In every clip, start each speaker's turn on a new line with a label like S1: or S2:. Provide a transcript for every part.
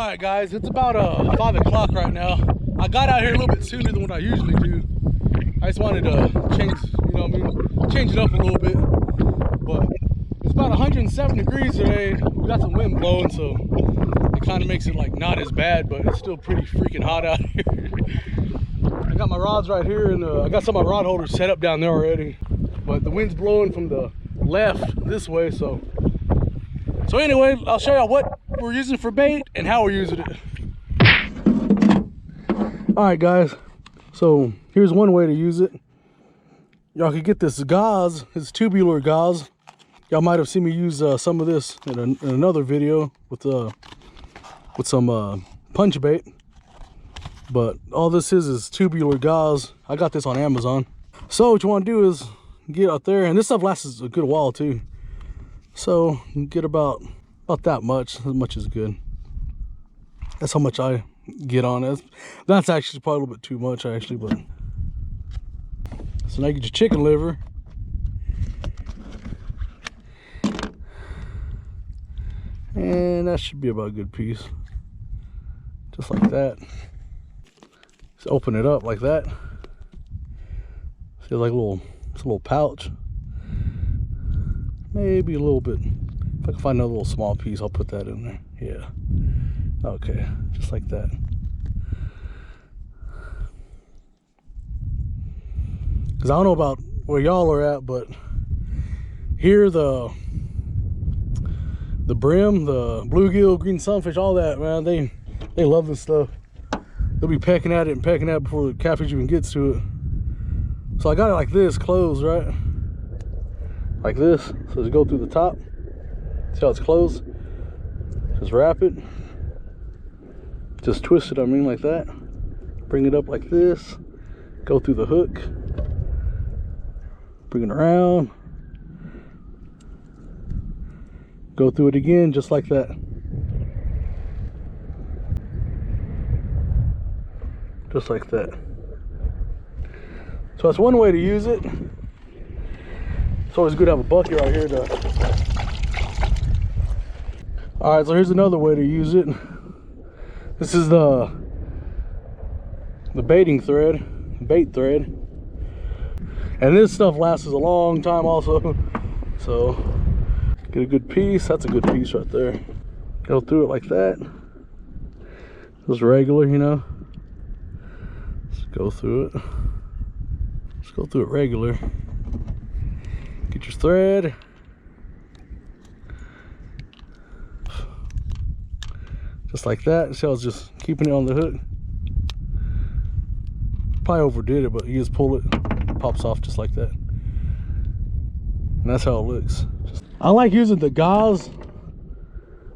S1: Alright guys, it's about 5 o'clock right now. I got out here a little bit sooner than what I usually do. I just wanted to change, change it up a little bit. But it's about 107 degrees today. We got some wind blowing, so it kind of makes it like not as bad, but it's still pretty freaking hot out here. I got my rods right here, and I got some of my rod holders set up down there already. But the wind's blowing from the left this way, so anyway, I'll show y'all what we're using for bait and how we're using it. All right guys, so here's one way to use it. Y'all can get this gauze, it's tubular gauze. Y'all might have seen me use some of this in another video with some punch bait. But all this is tubular gauze. I got this on Amazon. So what you want to do is get out there, and this stuff lasts a good while too. So get about that much. As much is good. That's how much I get on it. That's actually probably a little bit too much actually, but so now you get your chicken liver. And that should be about a good piece. Just like that. Just open it up like that. See, like it's a little pouch. Maybe a little bit. If I can find another little small piece, I'll put that in there. Yeah. Okay, just like that. Because I don't know about where y'all are at, but here the brim, the bluegill, green sunfish, all that, man, they love this stuff. They'll be pecking at it and pecking at it before the catfish even gets to it. So I got it like this, closed, right? Like this. So just go through the top. See how it's closed? Just wrap it. Just twist it, like that. Bring it up like this. Go through the hook. Bring it around. Go through it again, just like that. Just like that. So that's one way to use it. It's always good to have a bucket right here to... Alright, so here's another way to use it. This is the baiting thread, bait thread. And this stuff lasts a long time also. So get a good piece. That's a good piece right there. Go through it like that. Just regular, Just go through it. Just go through it regular. Get your thread. Just like that. See how I was just keeping it on the hook? Probably overdid it, but you just pull it, pops off just like that. And that's how it looks. I like using the gauze,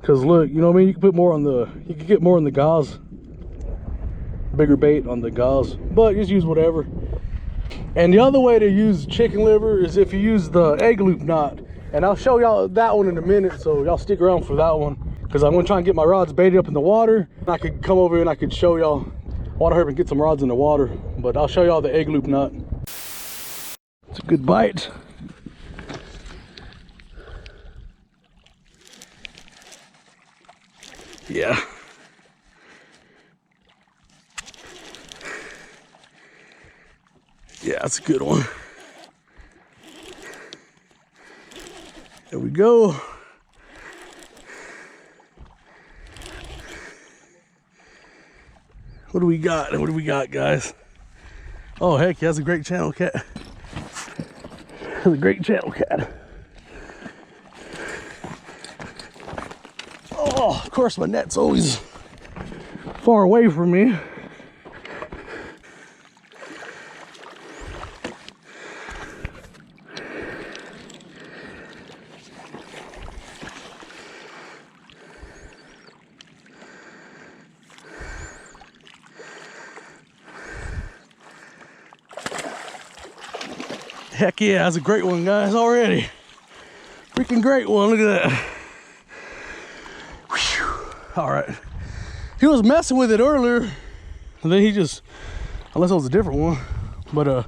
S1: because look, you know what I mean? You can put more on you can get more in the gauze. Bigger bait on the gauze, but just use whatever. And the other way to use chicken liver is if you use the egg loop knot. And I'll show y'all that one in a minute, so y'all stick around for that one. Because I'm going to try and get my rods baited up in the water. I could come over here and I could show y'all. I want to hurry and get some rods in the water. But I'll show y'all the egg loop knot. It's a good bite. Yeah. Yeah, that's a good one. There we go. What do we got? What do we got, guys? Oh, heck, he has a great channel cat. Has a great channel cat. Oh, of course, my net's always far away from me. Heck yeah, that's a great one, guys, already. Freaking great one, look at that. Whew. All right. He was messing with it earlier, and then he just, unless it was a different one. But, all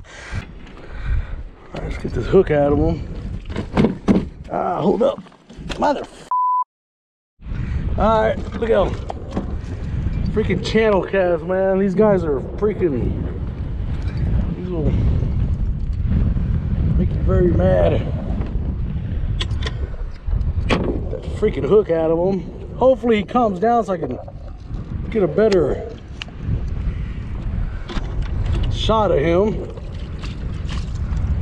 S1: right, let's get this hook out of him. Ah, hold up. Mother. All right, look at him. Freaking channel cast, man. These guys are freaking, these will make you very mad. That freaking hook out of him. Hopefully he calms down so I can get a better shot of him.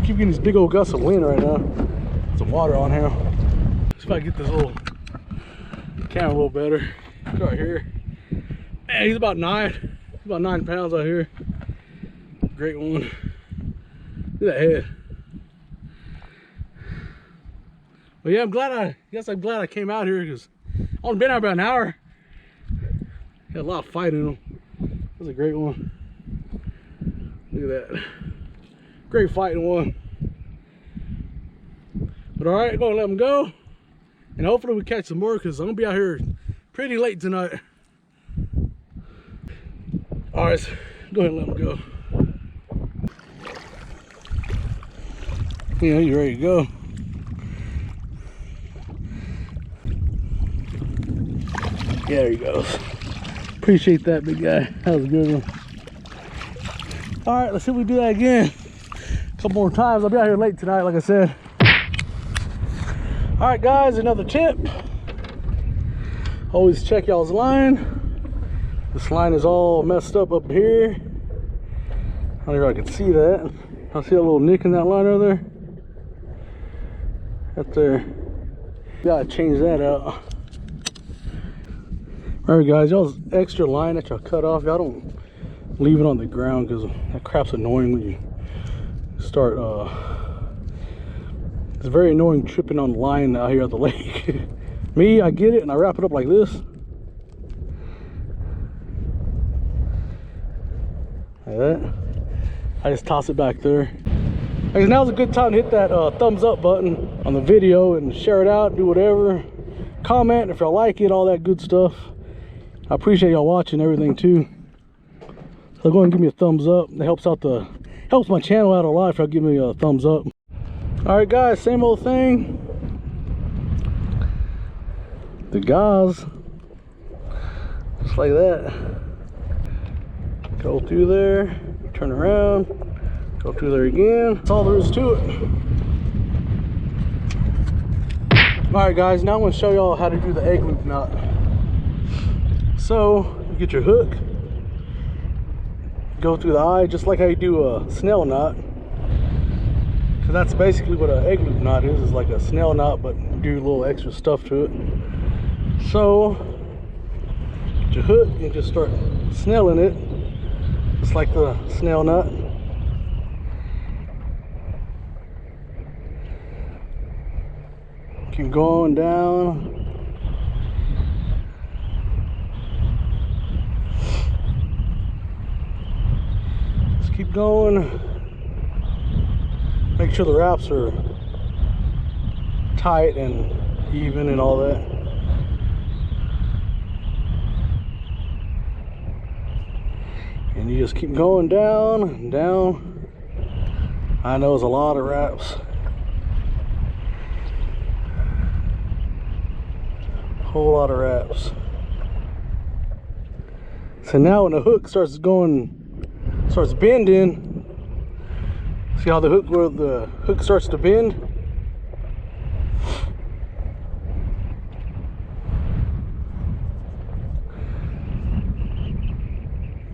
S1: Keep getting these big old gusts of wind right now. Some water on here. Let's see if I can get this little camera a little better. Right here. Man, he's about 9 pounds out here. Great one. Look at that head. But yeah, I'm glad I came out here because I've only been out about an hour. Had a lot of fight in him. That was a great one. Look at that. Great fighting one. But all right, gonna let him go. And hopefully we catch some more because I'm gonna be out here pretty late tonight. All right, so go ahead and let him go. Yeah, you ready to go? Yeah, there he goes. Appreciate that, big guy. That was a good one. All right, let's see if we do that again. A couple more times. I'll be out here late tonight, like I said. All right, guys, another tip. Always check y'all's line. This line is all messed up here. I don't know if I can see that. I see a little nick in that line over there. Right there. Gotta change that out. All right, guys, y'all's extra line that y'all cut off, y'all don't leave it on the ground because that crap's annoying when you start. It's very annoying tripping on the line out here at the lake. Me, I get it and I wrap it up like this. Like that. I just toss it back there. I guess now's a good time to hit that thumbs up button on the video and share it out, do whatever. Comment if y'all like it, all that good stuff. I appreciate y'all watching everything too. So go ahead and give me a thumbs up. It helps my channel out a lot if y'all give me a thumbs up. All right, guys, same old thing. The gauze, just like that. Go through there, turn around, go through there again. That's all there is to it. All right, guys, now I'm going to show y'all how to do the egg loop knot. So you get your hook, go through the eye just like how you do a snell knot. So that's basically what an egg loop knot is like a snell knot, but do a little extra stuff to it. So get your hook and just start snelling it, just like the snell knot. Keep going down. Just keep going. Make sure the wraps are tight and even and all that. And you just keep going down and down. I know it's a lot of wraps. Whole lot of wraps. So now when the hook starts bending, see how where the hook starts to bend?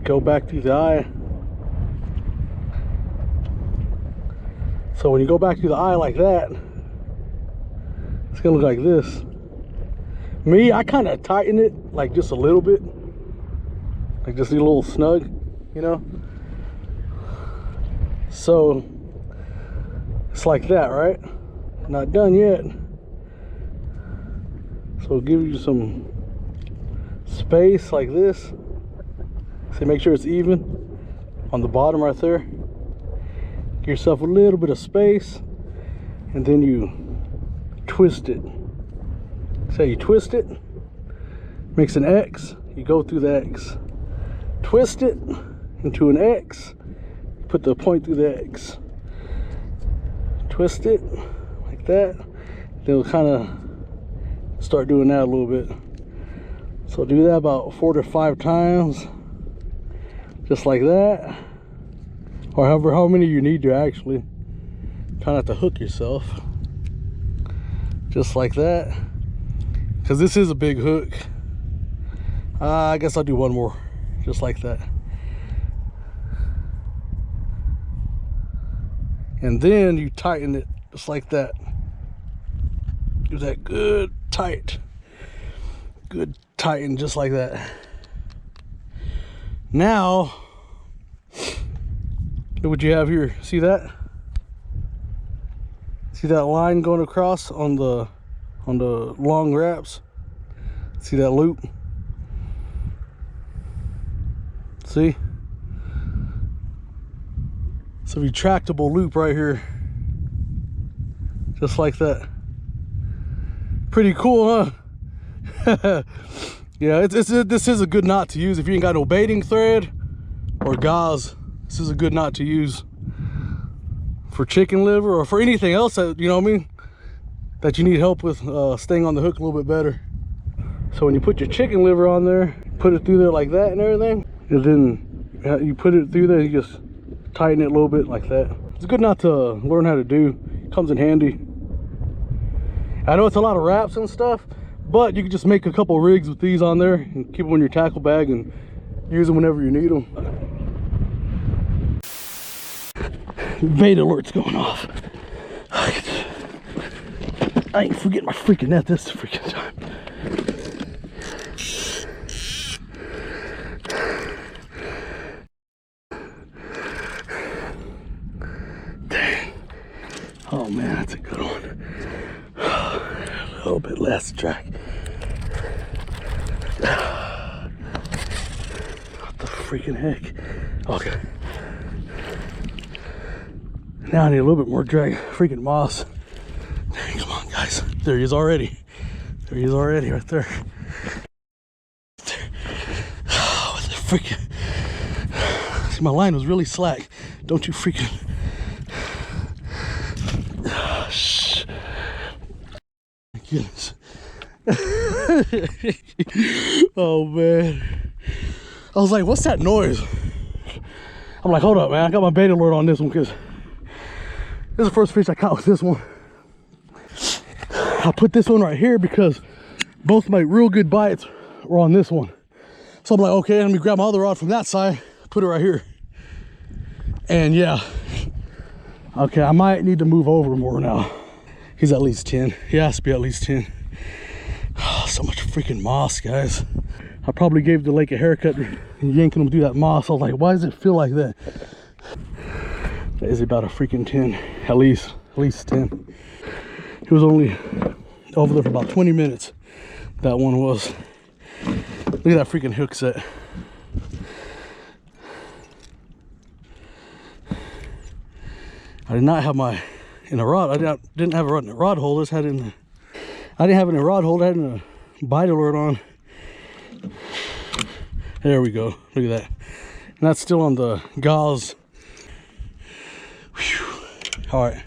S1: Go back through the eye. So when you go back through the eye like that, it's gonna look like this. Me, I kind of tighten it like just a little bit, like just a little snug, you know. So it's like that, right? Not done yet. So give you some space like this. So make sure it's even on the bottom right there. Give yourself a little bit of space, and then you twist it. So you twist it, makes an X, you go through the X. Twist it into an X, put the point through the X. Twist it like that. Then we'll kind of start doing that a little bit. So do that about 4 to 5 times, just like that, or how many you need to actually. Try not to hook yourself, just like that, because this is a big hook. I guess I'll do one more, just like that. And then you tighten it just like that. Do that good tighten, just like that. Now, look what you have here. See that? See that line going across on the long wraps? See that loop? See? It's a retractable loop right here, just like that. Pretty cool, huh? Yeah, this is a good knot to use if you ain't got no baiting thread or gauze. This is a good knot to use for chicken liver or for anything else that, you know what I mean, that you need help with staying on the hook a little bit better. So when you put your chicken liver on there, put it through there like that and everything, and then you put it through there, you just tighten it a little bit like that. It's a good knot to learn how to do. Comes in handy. I know it's a lot of wraps and stuff, but you can just make a couple rigs with these on there and keep them in your tackle bag and use them whenever you need them. Bait alert's going off. I ain't forgetting my freaking net this freaking time. Dang. Oh man, that's a good one. A little bit less track. What the freaking heck? Okay. Now I need a little bit more drag. Freaking moss. Dang, come on, guys. There he is already. There he is already, right there. Oh, what the freaking. See, my line was really slack. Don't you freaking. Shh. My goodness. Oh, man. I was like, what's that noise? I'm like, hold up, man. I got my bait alert on this one because this is the first fish I caught with this one. I put this one right here because both my real good bites were on this one. So I'm like, okay, let me grab my other rod from that side, put it right here. And yeah, okay, I might need to move over more now. He's at least 10. He has to be at least 10. Oh, so much freaking moss, guys. I probably gave the lake a haircut yanking him through that moss. I was like, why does it feel like that? That is about a freaking 10, at least 10. He was only over there for about 20 minutes. That one was. Look at that freaking hook set. I did not have my in a rod. I didn't have a rod in a rod holder. I didn't have it in a rod holder. I had a bite alert on. There we go. Look at that. And that's still on the gauze. Whew. All right.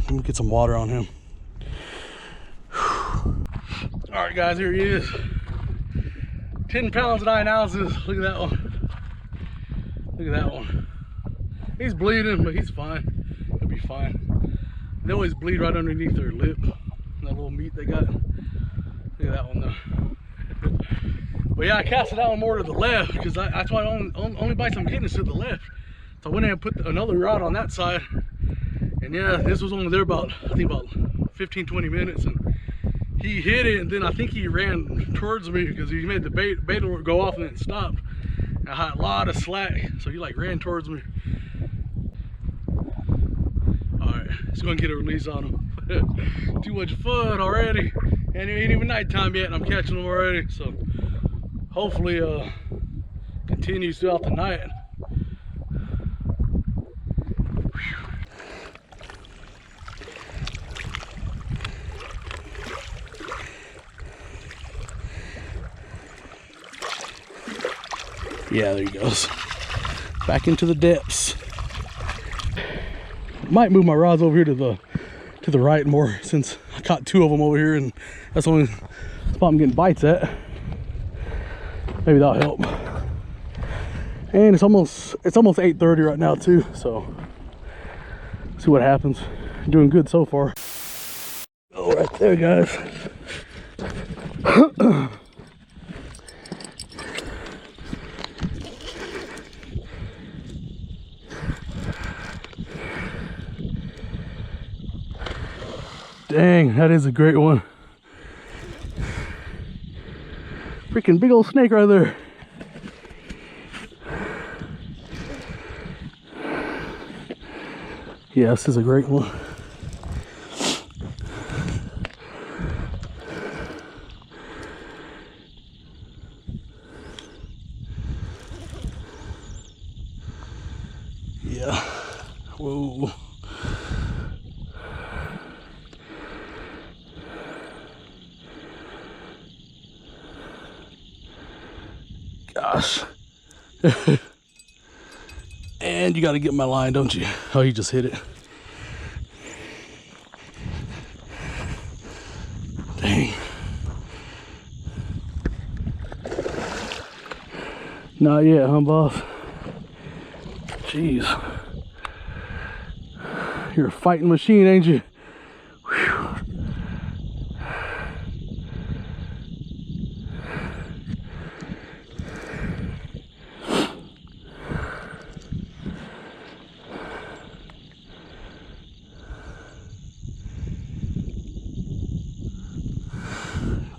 S1: Let me get some water on him. Whew. All right, guys, here he is. 10 pounds, 9 ounces. Look at that one. Look at that one. He's bleeding, but he's fine. He'll be fine. They always bleed right underneath their lip. That little meat they got. Look at that one, though. But yeah, I casted that one more to the left because that's why only bites I'm getting is to the left. So I went ahead and put another rod on that side. And yeah, this was only there about, I think about 15-20 minutes. And he hit it, and then I think he ran towards me because he made the bait alert go off and then stopped. And I had a lot of slack, so he like ran towards me. Alright, just gonna get a release on him. Too much fun already. And it ain't even nighttime yet, and I'm catching them already. So hopefully continues throughout the night. Yeah, there he goes. Back into the depths. Might move my rods over here to the right more since I caught 2 of them over here, and that's only spot I'm getting bites at. Maybe that'll help. And it's almost 8:30 right now too, so see what happens. Doing good so far. Oh, right there, guys. Dang, that is a great one. Freaking big old snake right there. Yeah, this is a great one. Yeah. Whoa. Gosh. And you got to get my line, don't you? Oh, you just hit it. Dang. Not yet, huh, boss? Jeez. You're a fighting machine, ain't you? Whew.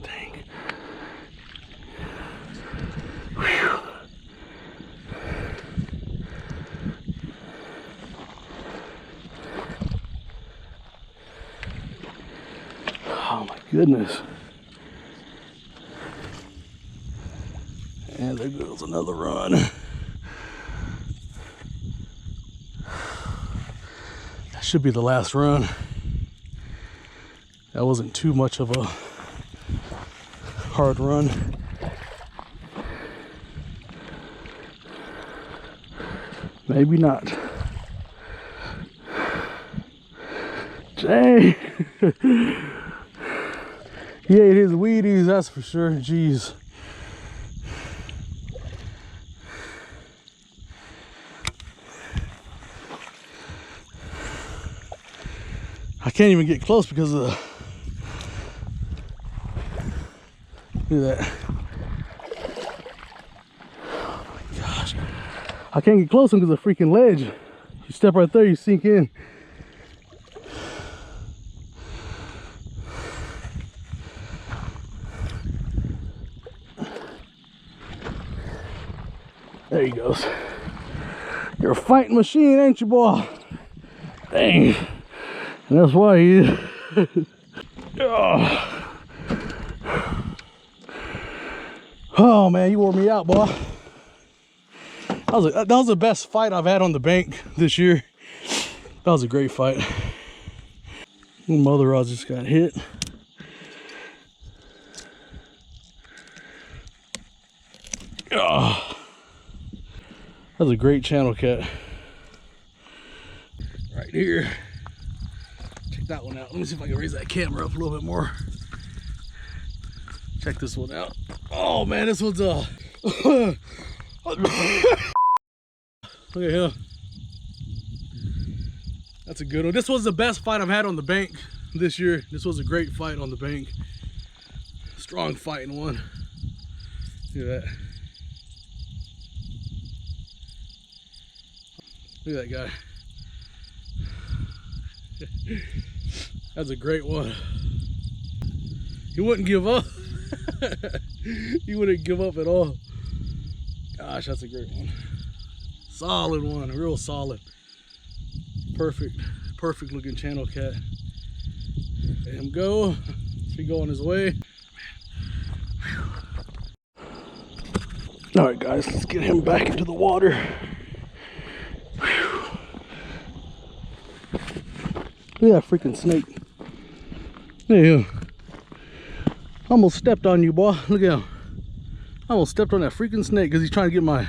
S1: Dang. Whew. Oh my goodness. And there goes another run. That should be the last run. That wasn't too much of a hard run. Maybe not. Dang. He ate his Wheaties, that's for sure. Jeez. I can't even get close because of the... Look at that. Oh my gosh. I can't get close because of the freaking ledge. You step right there, you sink in. There he goes. You're a fighting machine, ain't you, boy? Dang. And that's why he is. Oh man, you wore me out, boy. That was the best fight I've had on the bank this year. That was a great fight. Mother rods just got hit. Oh. That's a great channel cat. Right here. Check that one out. Let me see if I can raise that camera up a little bit more. Check this one out. Oh man, this one's look at him. That's a good one. This was the best fight I've had on the bank this year. This was a great fight on the bank. Strong fighting one. Look at that. Look at that guy. That's a great one. He wouldn't give up. He wouldn't give up at all. Gosh, that's a great one. Solid one, real solid. Perfect looking channel cat. Let him go. He go on his way. All right, guys, let's get him back into the water. Look at that freaking snake. There you go. Almost stepped on you, boy. Look at him. I almost stepped on that freaking snake because he's trying to get my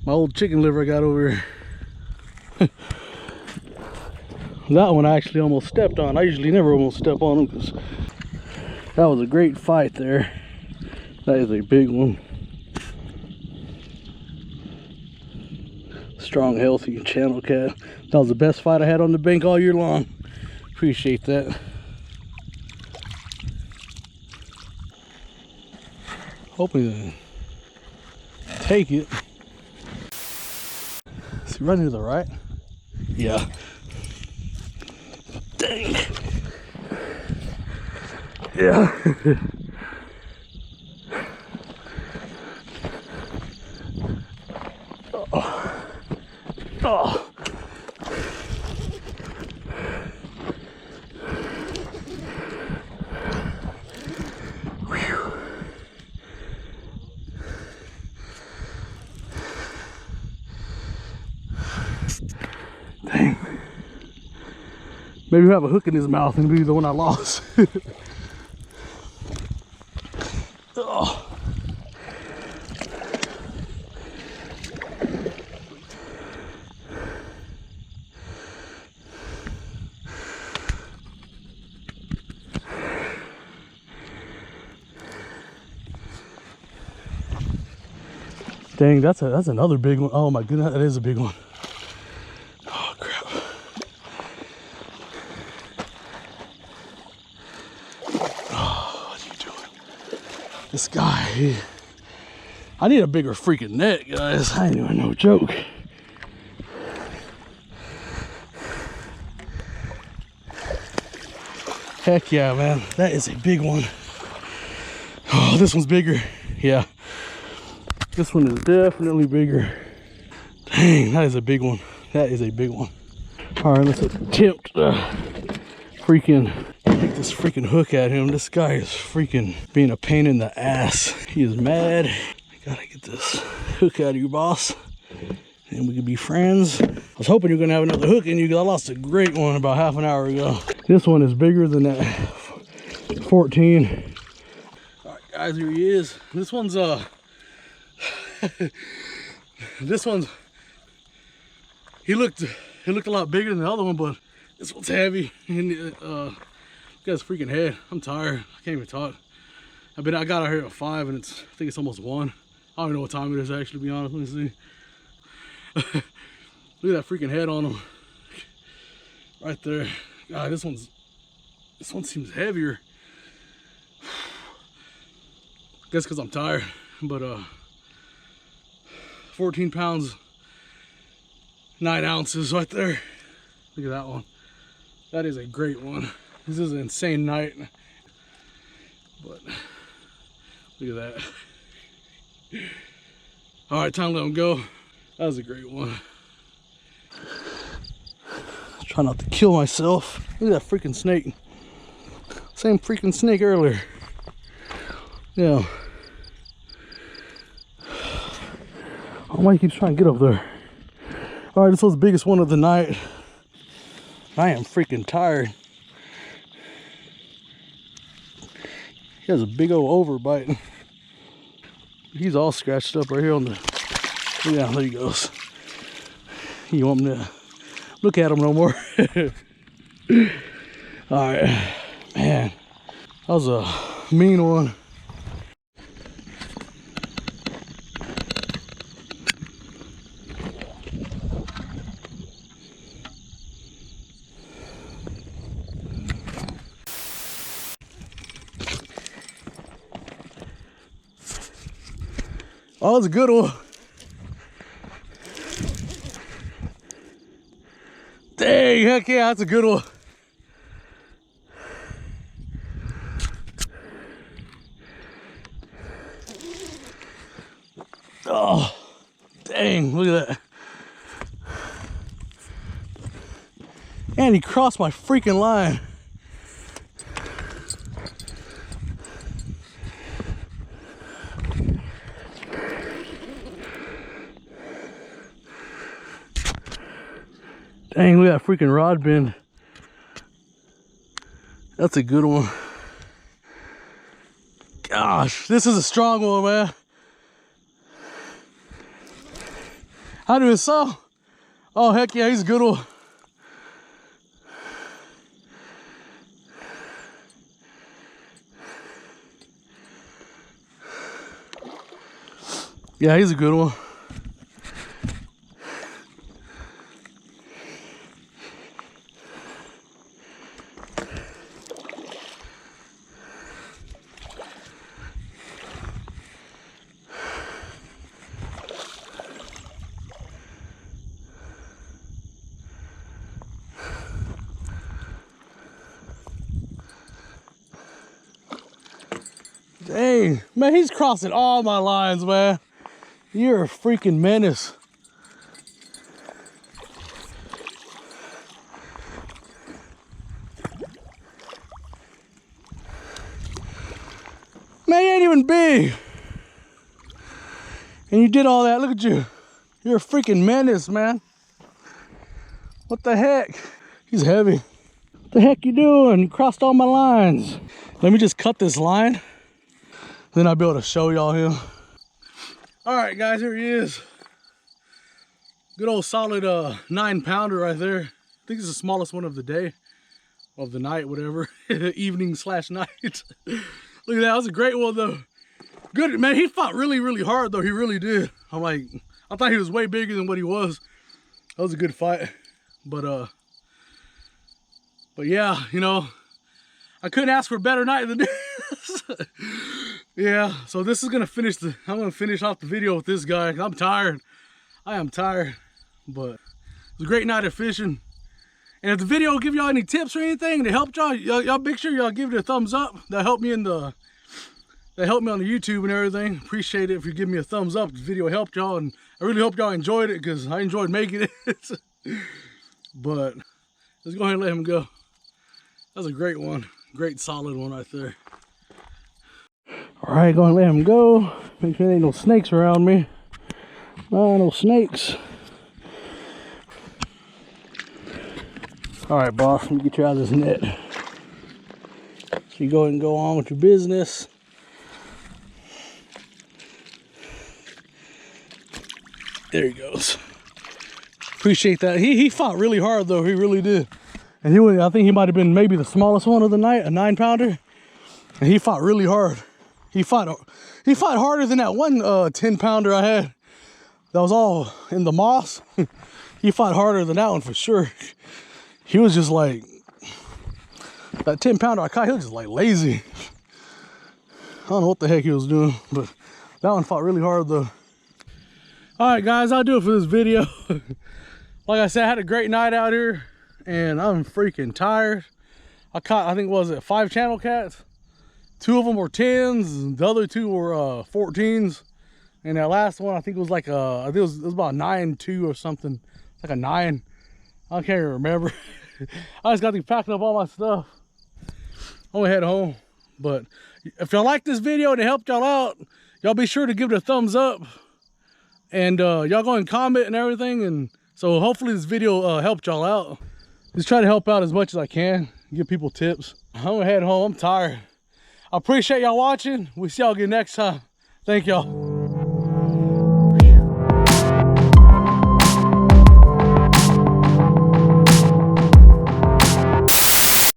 S1: old chicken liver I got over here. That one I actually almost stepped on. I usually never almost step on them because That was a great fight there. That is a big one. Strong, healthy channel cat. That was the best fight I had on the bank all year long. Appreciate that. Hoping to take it. Is he running to the right? Yeah. Dang. Yeah. Oh. Oh. Whew. Dang. Maybe he'll have a hook in his mouth and be the one I lost. Oh. Dang, that's another big one. Oh my goodness, that is a big one. Oh crap. Oh, what are you doing? This guy, I need a bigger freaking net, guys. I ain't even no joke. Heck yeah, man. That is a big one. Oh, this one's bigger. Yeah. This one is definitely bigger. Dang, that is a big one. That is a big one. All right, let's attempt freaking take this freaking hook at him. This guy is freaking being a pain in the ass. He is mad. I gotta get this hook out of you, boss, and we can be friends. I was hoping you're gonna have another hook in you because I lost a great one about half an hour ago. This one is bigger than that 14. All right, guys, here he is. This one's this one's he looked a lot bigger than the other one, but this one's heavy and got his freaking head. I'm tired. I can't even talk. I got out here at 5 and I think it's almost 1. I don't even know what time it is actually, to be honest. Let me see. Look at that freaking head on him. Right there. God, this one seems heavier. Guess because I'm tired. But 14 pounds, 9 ounces right there. Look at that one. That is a great one. This is an insane night. But look at that. All right, time to let him go. That was a great one. Try not to kill myself. Look at that freaking snake. Same freaking snake earlier. Yeah. Oh, why he keeps trying to get up there. All right, this was the biggest one of the night. I am freaking tired. He has a big old overbite. He's all scratched up right here on the, yeah, there he goes. You want me to look at him no more? All right, man, that was a mean one. Oh, it's a good one. Dang, heck yeah, that's a good one. Oh, dang, look at that. And he crossed my freaking line. Dang, look at that freaking rod bend. That's a good one. Gosh, this is a strong one, man. How do it so? Oh, heck yeah, he's a good one. Yeah, he's a good one. Dang, man, he's crossing all my lines, man. You're a freaking menace. Man, you ain't even big. And you did all that, look at you. You're a freaking menace, man. What the heck? He's heavy. What the heck you doing? You crossed all my lines. Let me just cut this line. Then I'll be able to show y'all him. All right, guys, here he is. Good old solid 9-pounder right there. I think it's the smallest one of the day, of the night, whatever. Evening / night. Look at that, that was a great one though. Good, man, he fought really, really hard though, he really did. I thought he was way bigger than what he was. That was a good fight. But yeah, you know, I couldn't ask for a better night than this. Yeah, so this is gonna finish I'm gonna finish off the video with this guy. I'm tired. I am tired, but it was a great night of fishing. And if the video will give y'all any tips or anything to help y'all make sure y'all give it a thumbs up. That helped me on the YouTube and everything. Appreciate it if you give me a thumbs up. The video helped y'all, and I really hope y'all enjoyed it because I enjoyed making it. But let's go ahead and let him go. That was a great one. Great solid one right there. All right, go ahead and let him go. Make sure there ain't no snakes around me. No snakes. All right, boss, let me get you out of this net. So you go ahead and go on with your business. There he goes. Appreciate that. He fought really hard though, he really did. And I think he might have been maybe the smallest one of the night, a 9-pounder. And he fought really hard. He fought harder than that one 10-pounder I had. That was all in the moss. He fought harder than that one for sure. He was just like, that 10-pounder I caught, he was just like lazy. I don't know what the heck he was doing, but that one fought really hard though. All right, guys, I'll do it for this video. Like I said, I had a great night out here, and I'm freaking tired. I caught, I think, was it 5 channel cats? 2 of them were 10s, the other 2 were 14s. And that last one, I think it was like I think it was about 9.2 or something. It's like a 9. I can't even remember. I just got to be packing up all my stuff. I'm gonna head home. But if y'all like this video and it helped y'all out, y'all be sure to give it a thumbs up. And y'all go and comment and everything. And so hopefully this video helped y'all out. Just try to help out as much as I can. Give people tips. I'm gonna head home. I'm tired. I appreciate y'all watching. We'll see y'all again next time. Thank y'all.